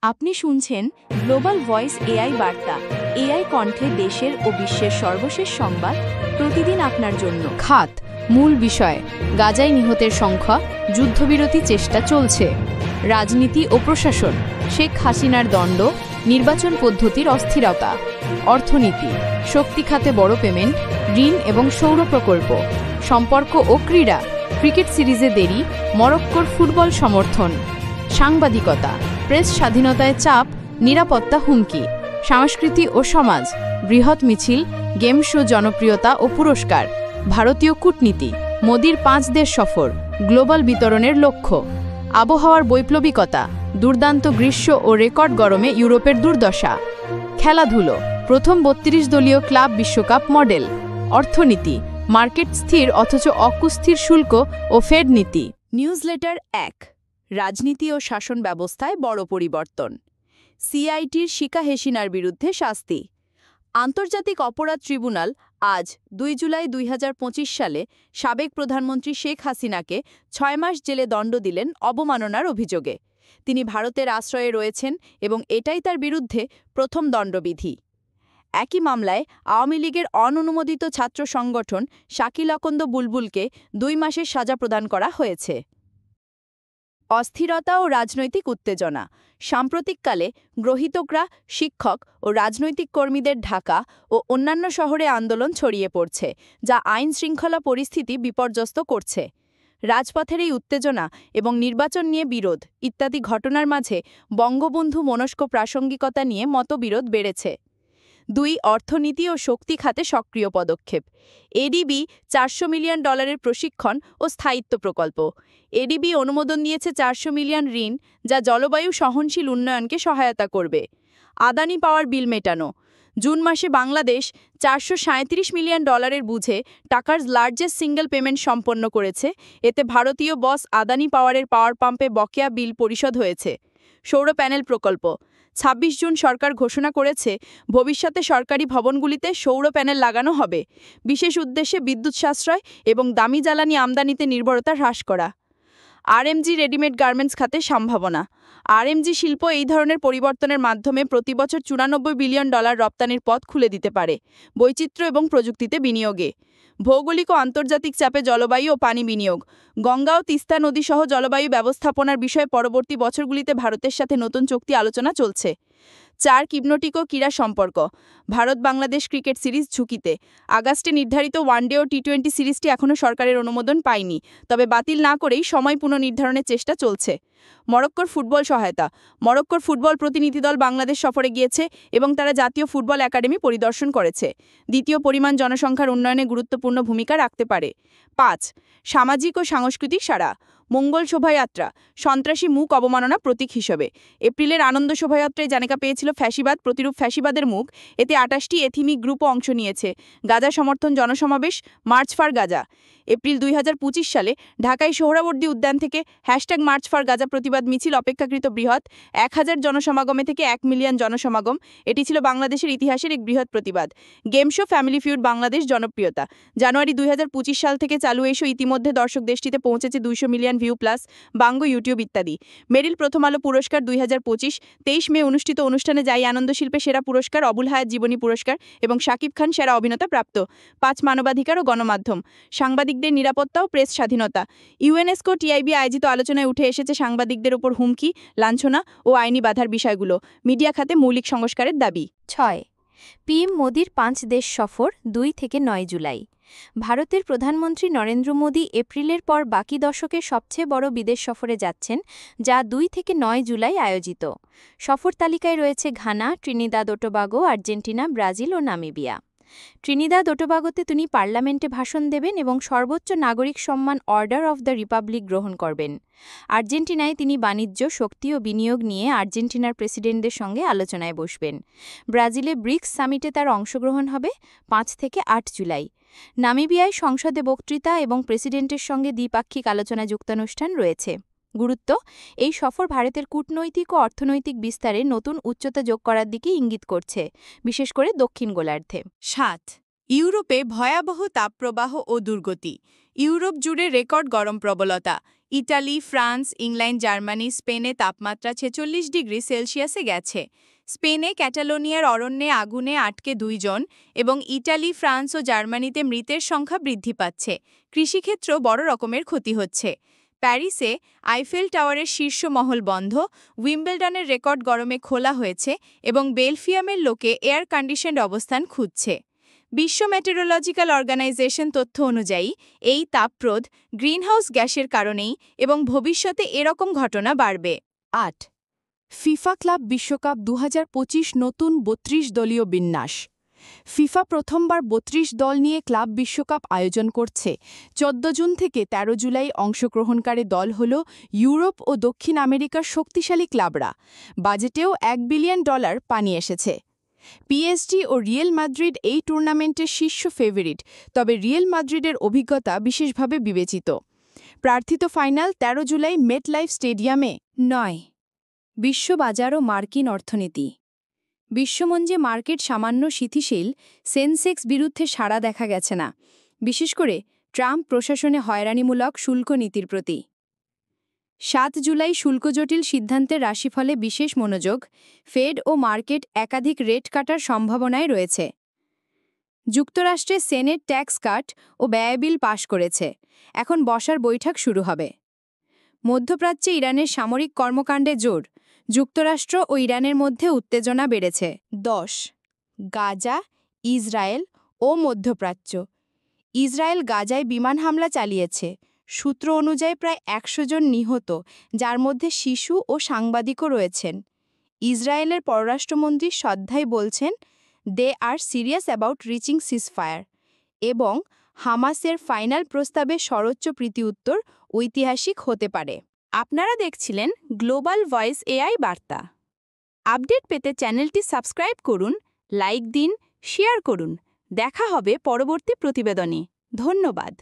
আপনি শুনছেন global voice AI বার্তা, এআই কণ্ঠে দেশের ও বিশ্বের সর্বশেষ সংবাদ প্রতিদিন আপনার জন্য। খাত মূল বিষয়, গাজায় নিহতের সংখ্যা, যুদ্ধবিরতি চেষ্টা চলছে। রাজনীতি ও প্রশাসন, শেখ হাসিনার দণ্ড, নির্বাচন পদ্ধতির অস্থিরতা। অর্থনীতি, শক্তি খাতে বড় পেমেন্ট, ঋণ এবং সৌর প্রকল্প। সম্পর্ক ও ক্রীড়া, ক্রিকেট সিরিজে দেরি, মরক্কোর ফুটবল সমর্থন। সাংবাদিকতা, প্রেস স্বাধীনতায় চাপ, নিরাপত্তা হুমকি। সংস্কৃতি ও সমাজ, বৃহৎ মিছিল, গেম শো জনপ্রিয়তা ও পুরস্কার। ভারতীয় কূটনীতি, মোদির 5 দেশ সফর, গ্লোবাল বিতরণের লক্ষ্য। আবহাওয়ার বৈপ্লবিকতা, দুর্দান্ত গ্রীষ্ম ও রেকর্ড গরমে ইউরোপের দুর্দশা। খেলাধুলো, প্রথম 32 দলীয় ক্লাব বিশ্বকাপ মডেল। অর্থনীতি, মার্কেট স্থির অথচ অকুস্থির শুল্ক ও ফেড নীতি। নিউজলেটার 1, রাজনীতি ও শাসন ব্যবস্থায় বড় পরিবর্তন। সিআইটির শিকা হেসিনার বিরুদ্ধে শাস্তি। আন্তর্জাতিক অপরাধ ট্রিব্যুনাল আজ 2 জুলাই 2025 সালে সাবেক প্রধানমন্ত্রী শেখ হাসিনাকে 6 মাস জেলে দণ্ড দিলেন অবমাননার অভিযোগে। তিনি ভারতের আশ্রয়ে রয়েছেন এবং এটাই তার বিরুদ্ধে প্রথম দণ্ডবিধি। একই মামলায় আওয়ামী লীগের অননুমোদিত ছাত্র সংগঠন শাকিল আকন্দ বুলবুলকে 2 মাসের সাজা প্রদান করা হয়েছে। অস্থিরতা ও রাজনৈতিক উত্তেজনা, সাম্প্রতিককালে গ্রহীতকরা, শিক্ষক ও রাজনৈতিক কর্মীদের ঢাকা ও অন্যান্য শহরে আন্দোলন ছড়িয়ে পড়ছে, যা আইন শৃঙ্খলা পরিস্থিতি বিপর্যস্ত করছে। রাজপথের এই উত্তেজনা এবং নির্বাচন নিয়ে বিরোধ ইত্যাদি ঘটনার মাঝে বঙ্গবন্ধু মনস্ক প্রাসঙ্গিকতা নিয়ে মতবিরোধ বেড়েছে। 2, অর্থনীতি ও শক্তি খাতে সক্রিয় পদক্ষেপ। এডিবি $400 মিলিয়ন প্রশিক্ষণ ও স্থায়িত্ব প্রকল্প। এডিবি অনুমোদন দিয়েছে 400 মিলিয়ন ঋণ, যা জলবায়ু সহনশীল উন্নয়নকে সহায়তা করবে। আদানি পাওয়ার বিল মেটানো। জুন মাসে বাংলাদেশ $437 মিলিয়ন বুঝে টাকার লার্জেস্ট সিঙ্গল পেমেন্ট সম্পন্ন করেছে। এতে ভারতীয় বস আদানি পাওয়ারের পাওয়ার পাম্পে বকেয়া বিল পরিশোধ হয়েছে। সৌর প্যানেল প্রকল্প। 26 জুন সরকার ঘোষণা করেছে ভবিষ্যতে সরকারি ভবনগুলিতে সৌর প্যানেল লাগানো হবে, বিশেষ উদ্দেশ্যে বিদ্যুৎ সাশ্রয় এবং দামি জ্বালানি আমদানিতে নির্ভরতা হ্রাস করা। আরএমজি রেডিমেড গার্মেন্টস খাতে সম্ভাবনা। আরএমজি শিল্প এই ধরনের পরিবর্তনের মাধ্যমে প্রতিবছর $94 বিলিয়ন রপ্তানির পথ খুলে দিতে পারে, বৈচিত্র্য এবং প্রযুক্তিতে বিনিয়োগে। ভৌগোলিক ও আন্তর্জাতিক চাপে জলবায়ু ও পানি বিনিয়োগ। গঙ্গা ও তিস্তা নদী সহ জলবায়ু ব্যবস্থাপনার বিষয়ে পরবর্তী বছরগুলিতে ভারতের সাথে নতুন চুক্তি আলোচনা চলছে। 4, কিবনটিক ও ক্রীড়া সম্পর্ক। ভারত-বাংলাদেশ ক্রিকেট সিরিজ ঝুঁকিতে। আগস্টে নির্ধারিত ওয়ানডে ও টি-20 সিরিজটি এখনও সরকারের অনুমোদন পায়নি, তবে বাতিল না করেই সময় পুনর্নির্ধারণের চেষ্টা চলছে। মরক্কোর ফুটবল সহায়তা। মরক্কোর ফুটবল প্রতিনিধি দল বাংলাদেশ সফরে গিয়েছে এবং তারা জাতীয় ফুটবল একাডেমি পরিদর্শন করেছে। দ্বিতীয় পরিমাণ জনসংখ্যার উন্নয়নে গুরুত্বপূর্ণ ভূমিকা রাখতে পারে। 5, সামাজিক ও সাংস্কৃতিক সাড়া। মঙ্গল শোভাযাত্রা, সন্ত্রাসী মুখ অবমাননা প্রতীক হিসেবে। এপ্রিলের আনন্দ শোভাযাত্রায় জায়গা পেয়েছিল ফ্যাসিবাদ প্রতিরূপ ফ্যাসিবাদের মুখ। এতে 28টি এথনিক গ্রুপও অংশ নিয়েছে। গাজা সমর্থন জনসমাবেশ, মার্চ ফর গাজা। এপ্রিল 2025 সালে ঢাকায় সোহরাওয়ার্দী উদ্যান থেকে #মার্চ ফর গাজা প্রতিবাদ মিছিল অপেক্ষাকৃত বৃহৎ। 1000 জনসমাগমে থেকে 1 মিলিয়ন জনসমাগম। এটি ছিল বাংলাদেশের ইতিহাসের এক বৃহৎ প্রতিবাদ। Game show family feud Bangladesh জনপ্রিয়তা। জানুয়ারি 2025 সাল থেকে চালু এই শো ইতিমধ্যে দর্শক দেশটিতে পৌঁছেছে 200 million view plus, Bangla YouTube ইত্যাদি। মেরিল প্রথম আলো পুরস্কার 2025। 23 মে অনুষ্ঠিত অনুষ্ঠানে যাই আনন্দ শিল্পে সেরা পুরস্কার, অবুল হায়াত জীবনী পুরস্কার এবং শাকিব খান সেরা অভিনেতা প্রাপ্ত। 5, মানবাধিকার ও গণমাধ্যম। সাংবাদিকদের নিরাপত্তা ও প্রেস স্বাধীনতা। ইউনেস্কো টিআইবি আয়োজিত আলোচনায় উঠে এসেছে সাংবাদিকদের উপর হুমকি, লাঞ্ছনা ও আইনি বাধার বিষয়গুলো। মিডিয়া খাতে মৌলিক সংস্কারের দাবি। 6, পিএম মোদির 5 দেশ সফর 2 থেকে 9 জুলাই। ভারতের প্রধানমন্ত্রী নরেন্দ্র মোদী এপ্রিলের পর বাকি দশকের সবচেয়ে বড় বিদেশ সফরে যাচ্ছেন, যা 2 থেকে 9 জুলাই আয়োজিত। সফর তালিকায় রয়েছে ঘানা, ট্রিনিদাদ ও টোবাগো, আর্জেন্টিনা, ব্রাজিল ও নামিবিয়া। ট্রিনিদাদ ও টোবাগোতে তিনি পার্লামেন্টে ভাষণ দেবেন এবং সর্বোচ্চ নাগরিক সম্মান অর্ডার অফ দ্য রিপাবলিক গ্রহণ করবেন। আর্জেন্টিনায় তিনি বাণিজ্য, শক্তি ও বিনিয়োগ নিয়ে আর্জেন্টিনার প্রেসিডেন্টদের সঙ্গে আলোচনায় বসবেন। ব্রাজিলে ব্রিক্স সামিটে তার অংশগ্রহণ হবে 5 থেকে 8 জুলাই। নামিবিয়ায় সংসদে বক্তৃতা এবং প্রেসিডেন্টের সঙ্গে দ্বিপাক্ষিক আলোচনা যুক্তানুষ্ঠান রয়েছে। গুরুত্ব, এই সফর ভারতের কূটনৈতিক ও অর্থনৈতিক বিস্তারে নতুন উচ্চতা যোগ করার দিকে ইঙ্গিত করছে, বিশেষ করে দক্ষিণ গোলার্ধে। 7, ইউরোপে ভয়াবহ তাপপ্রবাহ ও দুর্গতি। ইউরোপ জুড়ে রেকর্ড গরম প্রবলতা। ইটালি, ফ্রান্স, ইংল্যান্ড, জার্মানি, স্পেনে তাপমাত্রা 46 ডিগ্রি সেলসিয়াসে গেছে। স্পেনে ক্যাটালোনিয়ার অরণ্যে আগুনে আটকে 2 জন এবং ইটালি, ফ্রান্স ও জার্মানিতে মৃতের সংখ্যা বৃদ্ধি পাচ্ছে। কৃষিক্ষেত্র বড় রকমের ক্ষতি হচ্ছে। প্যারিসে আইফেল টাওয়ারের শীর্ষ মহল বন্ধ, উইম্বলডনের রেকর্ড গরমে খোলা হয়েছে এবং বেলফিয়ামের লোকে এয়ার কন্ডিশনড অবস্থান খুঁজছে। বিশ্ব মেটেরোলজিক্যাল অর্গানাইজেশন তথ্য অনুযায়ী এই তাপপ্রোধ গ্রিনহাউস গ্যাসের কারণেই এবং ভবিষ্যতে এরকম ঘটনা বাড়বে। ৮ ফিফা ক্লাব বিশ্বকাপ ২০২৫ নতুন ৩২ দলীয় বিন্যাস। ফিফা প্রথমবার ৩২ দল নিয়ে ক্লাব বিশ্বকাপ আয়োজন করছে। ১৪ জুন থেকে ১৩ জুলাই অংশগ্রহণকারী দল হল ইউরোপ ও দক্ষিণ আমেরিকার শক্তিশালী ক্লাবরা। বাজেটেও $1 বিলিয়ন পানি এসেছে। পিএসজি ও রিয়েল মাদ্রিদ এই টুর্নামেন্টের শীর্ষ ফেভারিট, তবে রিয়েল মাদ্রিদের অভিজ্ঞতা বিশেষভাবে বিবেচিত। প্রার্থিত ফাইনাল ১৩ জুলাই মেটলাইফ স্টেডিয়ামে। ৯ বিশ্ববাজার ও মার্কিন অর্থনীতি। বিশ্বমঞ্চে মার্কেট সামান্য শিথিশীল, সেন্সেক্স বিরুদ্ধে সাড়া দেখা গেছে না, বিশেষ করে ট্রাম্প প্রশাসনে হয়রানিমূলক শুল্ক নীতির প্রতি। ৭ জুলাই শুল্ক জটিল সিদ্ধান্তের রাশিফলে বিশেষ মনোযোগ, ফেড ও মার্কেট একাধিক রেট কাটার সম্ভাবনায় রয়েছে। যুক্তরাষ্ট্রে সেনেট ট্যাক্স কাট ও ব্যয় বিল পাশ করেছে, এখন বসার বৈঠক শুরু হবে। মধ্যপ্রাচ্যে ইরানের সামরিক কর্মকাণ্ডে জোর, যুক্তরাষ্ট্র ও ইরানের মধ্যে উত্তেজনা বেড়েছে। ১০ গাজা, ইসরায়েল ও মধ্যপ্রাচ্য। ইসরায়েল গাজায় বিমান হামলা চালিয়েছে। সূত্র অনুযায়ী প্রায় ১০০ জন নিহত, যার মধ্যে শিশু ও সাংবাদিকও রয়েছেন। ইসরায়েলের পররাষ্ট্রমন্ত্রী শ্রদ্ধাই বলছেন, দে আর সিরিয়াস অ্যাবাউট রিচিং সিজফায়ার, এবং হামাসের ফাইনাল প্রস্তাবে সর্বোচ্চ প্রীতিউত্তর ঐতিহাসিক হতে পারে। আপনারা দেখছিলেন গ্লোবাল ভয়েস এআই বার্তা। আপডেট পেতে চ্যানেলটি সাবস্ক্রাইব করুন, লাইক দিন, শেয়ার করুন। দেখা হবে পরবর্তী প্রতিবেদনে। ধন্যবাদ।